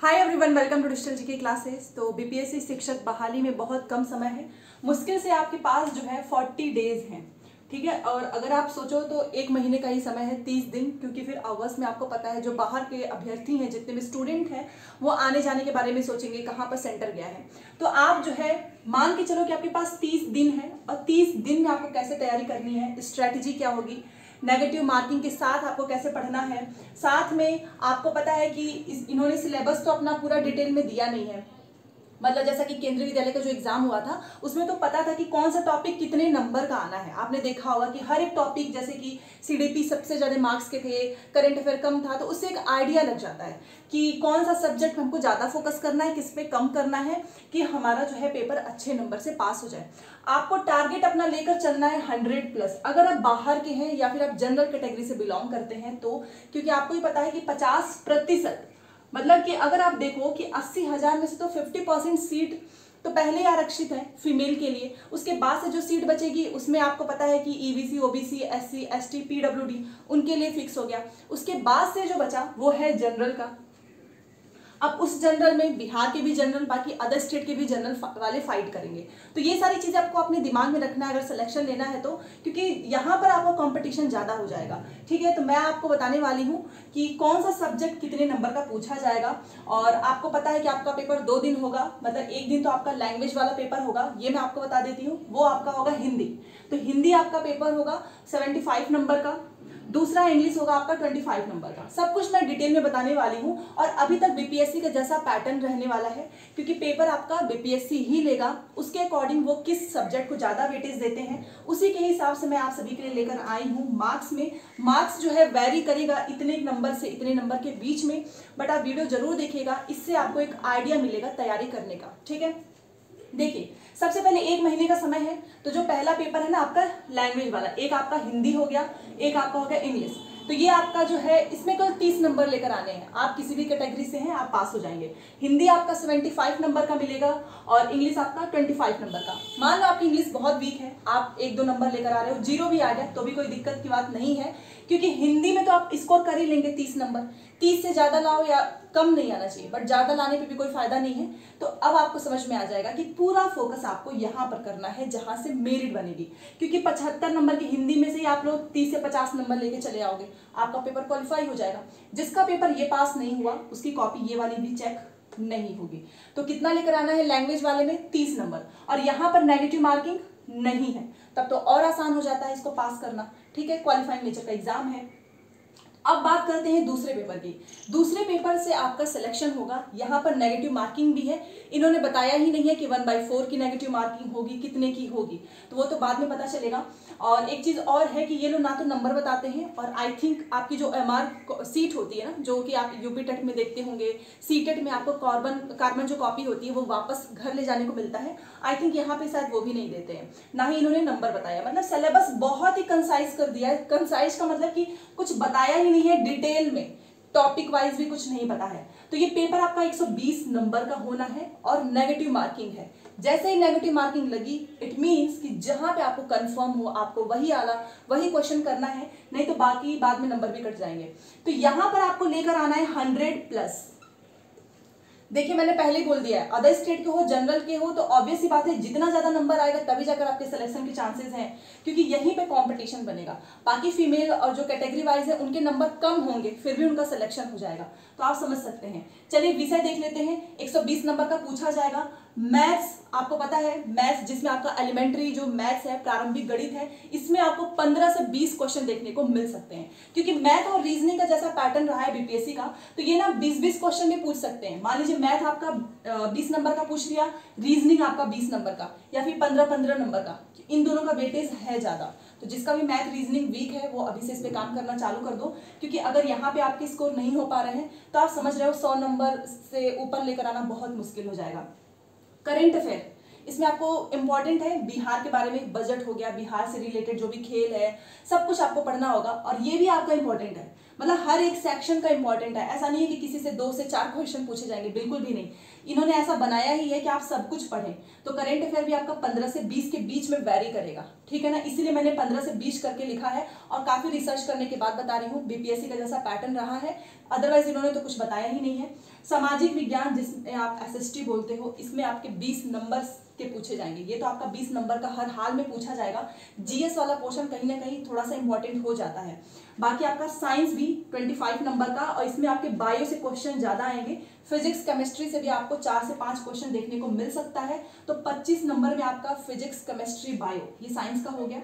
Hi everyone, welcome to digital GK classes. तो BPSC शिक्षक बहाली में बहुत कम समय है, मुश्किल से आपके पास जो है 40 डेज हैं, ठीक है। और अगर आप सोचो तो एक महीने का ही समय है, 30 दिन, क्योंकि फिर अगस्त में आपको पता है जो बाहर के अभ्यर्थी हैं, जितने भी स्टूडेंट हैं, वो आने जाने के बारे में सोचेंगे कहाँ पर सेंटर गया है। तो आप जो है मान के चलो कि आपके पास 30 दिन है, और 30 दिन में आपको कैसे तैयारी करनी है, स्ट्रैटेजी क्या होगी, नेगेटिव मार्किंग के साथ आपको कैसे पढ़ना है। साथ में आपको पता है कि इन्होंने सिलेबस तो अपना पूरा डिटेल में दिया नहीं है, मतलब जैसा कि केंद्रीय विद्यालय का जो एग्जाम हुआ था उसमें तो पता था कि कौन सा टॉपिक कितने नंबर का आना है। आपने देखा होगा कि हर एक टॉपिक, जैसे कि सीडीपी सबसे ज्यादा मार्क्स के थे, करंट अफेयर कम था, तो उससे एक आइडिया लग जाता है कि कौन सा सब्जेक्ट हमको ज्यादा फोकस करना है, किस पे कम करना है, कि हमारा जो है पेपर अच्छे नंबर से पास हो जाए। आपको टारगेट अपना लेकर चलना है 100+। अगर आप बाहर के हैं या फिर आप जनरल कैटेगरी से बिलोंग करते हैं तो, क्योंकि आपको ही पता है कि 50%, मतलब कि अगर आप देखो कि 80,000 में से तो 50% सीट तो पहले ही आरक्षित है फीमेल के लिए। उसके बाद से जो सीट बचेगी उसमें आपको पता है कि EBC, OBC, SC, ST, PWD उनके लिए फिक्स हो गया। उसके बाद से जो बचा वो है जनरल का। अब उस जनरल में बिहार के भी जनरल, बाकी अदर स्टेट के भी जनरल वाले फाइट करेंगे। तो ये सारी चीजें आपको अपने दिमाग में रखना है अगर सिलेक्शन लेना है तो, क्योंकि यहाँ पर आपका कंपटीशन ज्यादा हो जाएगा, ठीक है। तो मैं आपको बताने वाली हूँ कि कौन सा सब्जेक्ट कितने नंबर का पूछा जाएगा। और आपको पता है कि आपका पेपर 2 दिन होगा, मतलब एक दिन तो आपका लैंग्वेज वाला पेपर होगा, ये मैं आपको बता देती हूँ, वो आपका होगा हिंदी। तो हिंदी आपका पेपर होगा 75 नंबर का, दूसरा इंग्लिश होगा आपका 25 नंबर का। सब कुछ मैं डिटेल में बताने वाली हूँ। और अभी तक बीपीएससी का जैसा पैटर्न रहने वाला है, क्योंकि पेपर आपका बीपीएससी ही लेगा, उसके अकॉर्डिंग वो किस सब्जेक्ट को ज्यादा वेटेज देते हैं उसी के हिसाब से मैं आप सभी के लिए लेकर आई हूँ। मार्क्स जो है वेरी करेगा इतने नंबर से इतने नंबर के बीच में, बट आप वीडियो जरूर देखिएगा, इससे आपको एक आइडिया मिलेगा तैयारी करने का, ठीक है। देखिए, सबसे पहले एक महीने का समय है, तो जो पहला पेपर है ना आपका लैंग्वेज वाला, एक आपका हिंदी हो गया, एक आपका हो गया इंग्लिश। तो ये आपका जो है इसमें कुल 30 नंबर लेकर आने हैं। आप किसी भी कैटेगरी से हैं आप पास हो जाएंगे। हिंदी आपका 75 नंबर का मिलेगा और इंग्लिश आपका 25 नंबर का। मान लो आपकी इंग्लिश बहुत वीक है, आप 1-2 नंबर लेकर आ रहे हो, 0 भी आ जाए तो भी कोई दिक्कत की बात नहीं है, क्योंकि हिंदी में तो आप स्कोर कर ही लेंगे 30 नंबर। 30 से ज्यादा लाओ या कम नहीं आना चाहिए, बट ज्यादा लाने पे भी कोई फायदा नहीं है। तो अब आपको समझ में आ जाएगा कि पूरा फोकस आपको यहाँ पर करना है जहां से मेरिट बनेगी, क्योंकि 75 नंबर की हिंदी में से ही आप लोग 30 से 50 नंबर लेके चले आओगे, आपका पेपर क्वालिफाई हो जाएगा। जिसका पेपर ये पास नहीं हुआ उसकी कॉपी ये वाली भी चेक नहीं होगी। तो कितना लेकर आना है लैंग्वेज वाले में? 30 नंबर। और यहाँ पर नेगेटिव मार्किंग नहीं है, तब तो और आसान हो जाता है इसको पास करना, ठीक है। क्वालिफाइंग नेचर का एग्जाम है। अब बात करते हैं दूसरे पेपर की। दूसरे पेपर से आपका सिलेक्शन होगा, यहाँ पर नेगेटिव मार्किंग भी है, इन्होंने बताया ही नहीं है कि 1/4 की नेगेटिव मार्किंग होगी, कितने की होगी, तो वो तो बाद में पता चलेगा। और एक चीज और है कि ये लोग ना तो नंबर बताते हैं, और आई थिंक आपकी जो एमआर सीट होती है ना, जो कि आप यूपी टेट में देखते होंगे, सी टेट में आपको कार्बन जो कॉपी होती है वो वापस घर ले जाने को मिलता है, आई थिंक यहाँ पे शायद वो भी नहीं देते हैं, ना ही इन्होंने नंबर बताया। मतलब सिलेबस बहुत ही कंसाइज कर दिया है। कंसाइज का मतलब कि कुछ बताया ही नहीं है डिटेल में, टॉपिक वाइज भी कुछ नहीं पता है। तो ये पेपर आपका 120 नंबर का होना है और नेगेटिव मार्किंग है। जैसे ही नेगेटिव मार्किंग लगी, इट मींस कि जहां पे आपको कंफर्म हो आपको वही आला वही क्वेश्चन करना है, नहीं तो बाकी बाद में नंबर भी कट जाएंगे। तो यहां पर आपको लेकर आना है 100+। देखिए मैंने पहले ही बोल दिया है, अदर स्टेट के हो, जनरल के हो, तो ऑब्वियस सी बात है जितना ज्यादा नंबर आएगा तभी जाकर आपके सिलेक्शन के चांसेस हैं, क्योंकि यहीं पे कंपटीशन बनेगा। बाकी फीमेल और जो कैटेगरी वाइज है उनके नंबर कम होंगे, फिर भी उनका सिलेक्शन हो जाएगा। तो आप समझ सकते हैं। चलिए विषय देख लेते हैं। 120 नंबर का पूछा जाएगा। मैथ्स, आपको पता है मैथ्स जिसमें आपका एलिमेंट्री जो मैथ्स है, प्रारंभिक गणित है, इसमें आपको 15 से 20 क्वेश्चन देखने को मिल सकते हैं, क्योंकि मैथ और रीजनिंग का जैसा पैटर्न रहा है बीपीएससी का, तो ये ना 20-20 क्वेश्चन भी पूछ सकते हैं। मान लीजिए मैथ आपका 20 नंबर का पूछ लिया, रीजनिंग आपका 20 नंबर का, या फिर 15-15 नंबर का, इन दोनों का वेटेज है ज्यादा। तो जिसका भी मैथ रीजनिंग वीक है वो अभी से इस पे काम करना चालू कर दो, क्योंकि अगर यहाँ पे आपके स्कोर नहीं हो पा रहे हैं तो आप समझ रहे हो 100 नंबर से ऊपर लेकर आना बहुत मुश्किल हो जाएगा। करंट अफेयर, इसमें आपको इंपॉर्टेंट है बिहार के बारे में, बजट हो गया, बिहार से रिलेटेड जो भी खेल है सब कुछ आपको पढ़ना होगा, और ये भी आपका इंपॉर्टेंट है, मतलब हर एक सेक्शन का इंपॉर्टेंट है। ऐसा नहीं है कि किसी से 2 से 4 क्वेश्चन पूछे जाएंगे, बिल्कुल भी नहीं। इन्होंने ऐसा बनाया ही है कि आप सब कुछ पढ़ें। तो करंट अफेयर भी आपका 15 से 20 के बीच में वैरी करेगा, ठीक है ना, इसीलिए मैंने 15 से 20 करके लिखा है, और काफी रिसर्च करने के बाद बता रही हूँ, बीपीएससी का जैसा पैटर्न रहा है, अदरवाइज इन्होंने तो कुछ बताया ही नहीं है। सामाजिक विज्ञान जिसमें आप SST बोलते हो, इसमें आपके 20 नंबर के पूछे जाएंगे। ये तो आपका 20 नंबर का हर हाल में पूछा जाएगा। GS वाला पोर्शन कहीं ना कहीं थोड़ा सा इंपॉर्टेंट हो जाता है। बाकी आपका साइंस भी 25 नंबर का, और इसमें आपके बायो से क्वेश्चन ज्यादा आएंगे। फिजिक्स केमिस्ट्री से भी आपको 4 से 5 क्वेश्चन देखने को मिल सकता है। तो 25 नंबर में आपका फिजिक्स केमिस्ट्री बायो, ये साइंस का हो गया।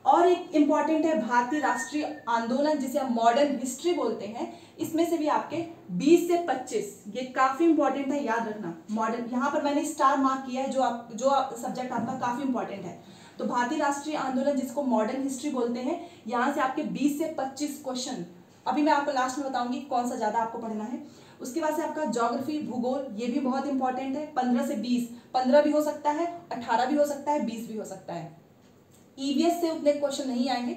और एक इंपॉर्टेंट है भारतीय राष्ट्रीय आंदोलन, जिसे हम मॉडर्न हिस्ट्री बोलते हैं। इसमें से भी आपके 20 से 25, ये काफी इंपॉर्टेंट है, याद रखना। मॉडर्न, यहाँ पर मैंने स्टार मार्क किया है, जो सब्जेक्ट आपका काफी इंपॉर्टेंट है। तो भारतीय राष्ट्रीय आंदोलन, जिसको मॉडर्न हिस्ट्री बोलते हैं, यहाँ से आपके 20 से 25 क्वेश्चन। अभी मैं आपको लास्ट में बताऊंगी कौन सा ज्यादा आपको पढ़ना है। उसके बाद से आपका ज्योग्राफी, भूगोल, ये भी बहुत इंपॉर्टेंट है। 15 से 20, 15 भी हो सकता है, 18 भी हो सकता है, 20 भी हो सकता है। EVS से उतने क्वेश्चन नहीं आएंगे,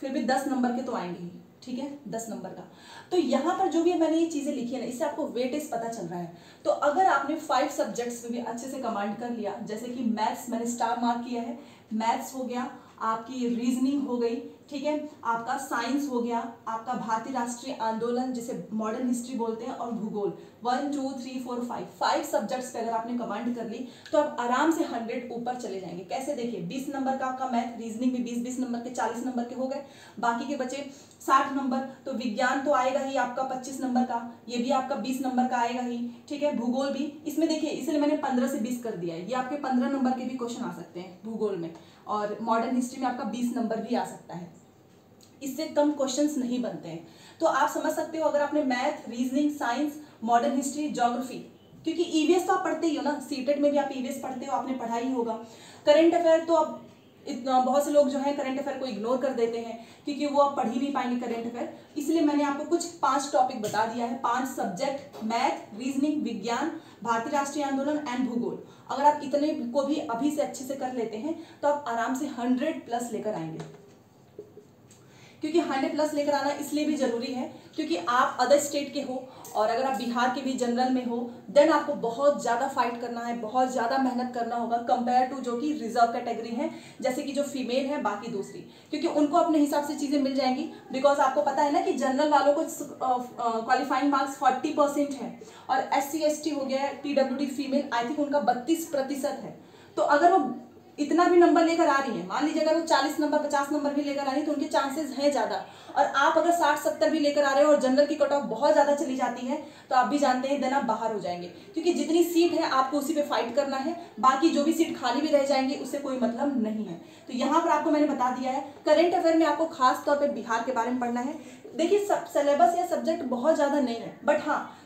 फिर भी 10 नंबर के तो आएंगे ही, ठीक है, 10 नंबर का। तो यहाँ पर जो भी मैंने ये चीजें लिखी है ना, इससे आपको वेटेज पता चल रहा है। तो अगर आपने 5 सब्जेक्ट्स में भी अच्छे से कमांड कर लिया, जैसे कि मैथ्स मैंने स्टार मार्क किया है, मैथ्स हो गया, आपकी रीजनिंग हो गई, ठीक है, आपका साइंस हो गया, आपका भारतीय राष्ट्रीय आंदोलन जिसे मॉडर्न हिस्ट्री बोलते हैं, और भूगोल, 1 2 3 4 5 सब्जेक्ट्स पे अगर आपने कमांड कर ली तो आप आराम से 100 ऊपर चले जाएंगे। कैसे? देखिए, 20 नंबर का आपका मैथ, रीजनिंग में 20-20 नंबर के 40 नंबर के हो गए, बाकी के बचे 60 नंबर। तो विज्ञान तो आएगा ही आपका 25 नंबर का, ये भी आपका 20 नंबर का आएगा ही, ठीक है। भूगोल भी, इसमें देखिए इसलिए मैंने 15 से 20 कर दिया है, ये आपके 15 नंबर के भी क्वेश्चन आ सकते हैं भूगोल में, और मॉडर्न हिस्ट्री में आपका 20 नंबर भी आ सकता है। इससे कम क्वेश्चंस नहीं बनते हैं। तो आप समझ सकते हो, अगर आपने math, reasoning, science, modern history, geography, क्योंकि EVS तो आप पढ़ते ही हो ना, सीटेट में भी आप EVS पढ़ते हो, आपने पढ़ा ही होगा। करंट अफेयर तो अब इतना, बहुत से लोग जो है करंट अफेयर को इग्नोर कर देते हैं, क्योंकि वो आप पढ़ ही नहीं पाएंगे करंट अफेयर। इसलिए मैंने आपको कुछ 5 टॉपिक बता दिया है, 5 सब्जेक्ट, मैथ, रीजनिंग, विज्ञान, भारतीय राष्ट्रीय आंदोलन एंड भूगोल। अगर आप इतने को भी अभी से अच्छे से कर लेते हैं तो आप आराम से 100+ लेकर आएंगे। क्योंकि 100+ लेकर आना इसलिए भी जरूरी है क्योंकि आप अदर स्टेट के हो, और अगर आप बिहार के भी जनरल में हो, देन आपको बहुत ज़्यादा फाइट करना है, बहुत ज़्यादा मेहनत करना होगा कंपेयर टू जो कि रिजर्व कैटेगरी है, जैसे कि जो फीमेल है, बाकी दूसरी, क्योंकि उनको अपने हिसाब से चीज़ें मिल जाएंगी। बिकॉज आपको पता है ना कि जनरल वालों को क्वालिफाइंग मार्क्स 40% है, और SC ST हो गया, TWD फीमेल, आई थिंक उनका 32% है। तो अगर वो इतना भी नंबर लेकर आ रही है, मान लीजिए अगर वो 40 नंबर 50 नंबर भी लेकर आ रही है, तो उनके चांसेस हैं ज़्यादा। और आप अगर 60-70 भी लेकर आ रहे हो और जनरल की कट ऑफ बहुत ज़्यादा चली जाती है, तो आप भी जानते हैं देन आप बाहर हो जाएंगे, क्योंकि जितनी सीट है आपको उसी पे फाइट करना है, बाकी जो भी सीट खाली भी रह जाएंगी उससे कोई मतलब नहीं है। तो यहाँ पर आपको मैंने बता दिया है। करेंट अफेयर में आपको खास तौर पर बिहार के बारे में पढ़ना है। देखिए, सिलेबस या सब्जेक्ट बहुत ज़्यादा नहीं है, बट हाँ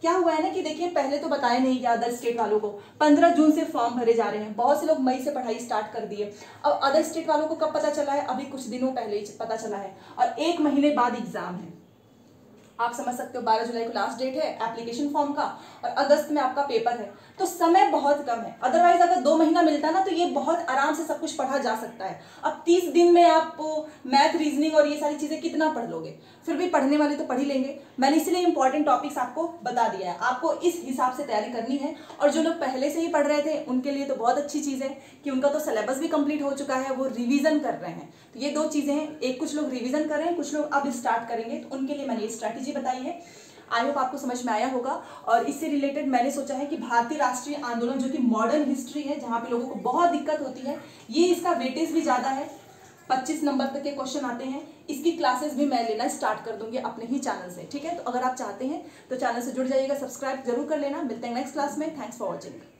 क्या हुआ है ना कि देखिए, पहले तो बताया नहीं कि अदर स्टेट वालों को 15 जून से फॉर्म भरे जा रहे हैं, बहुत से लोग मई से पढ़ाई स्टार्ट कर दिए। अब अदर स्टेट वालों को कब पता चला है? अभी कुछ दिनों पहले ही पता चला है, और 1 महीने बाद एग्जाम है। आप समझ सकते हो 12 जुलाई को लास्ट डेट है एप्लीकेशन फॉर्म का, और अगस्त में आपका पेपर है, तो समय बहुत कम है। अदरवाइज अगर 2 महीना मिलता ना तो ये बहुत आराम से सब कुछ पढ़ा जा सकता है। अब 30 दिन में आप मैथ, रीजनिंग और ये सारी चीजें कितना पढ़ लोगे? फिर भी पढ़ने वाले तो पढ़ ही लेंगे। मैंने इसलिए इंपॉर्टेंट टॉपिक्स आपको बता दिया है, आपको इस हिसाब से तैयारी करनी है। और जो लोग पहले से ही पढ़ रहे थे उनके लिए तो बहुत अच्छी चीज़ है कि उनका तो सिलेबस भी कंप्लीट हो चुका है, वो रिवीजन कर रहे हैं। तो ये 2 चीज़ें हैं, एक कुछ लोग रिवीजन कर रहे हैं, कुछ लोग अब स्टार्ट करेंगे, तो उनके लिए मैंने ये स्ट्रैटेजी बताई है। आई होप आपको समझ में आया होगा। और इससे रिलेटेड मैंने सोचा है कि भारतीय राष्ट्रीय आंदोलन जो कि मॉडर्न हिस्ट्री है, जहाँ पे लोगों को बहुत दिक्कत होती है, ये इसका वेटेज भी ज़्यादा है, 25 नंबर तक के क्वेश्चन आते हैं। इसकी क्लासेस भी मैं लेना स्टार्ट कर दूंगी अपने ही चैनल से, ठीक है। तो अगर आप चाहते हैं तो चैनल से जुड़ जाइएगा, सब्सक्राइब जरूर कर लेना। मिलते हैं नेक्स्ट क्लास में। Thanks for watching.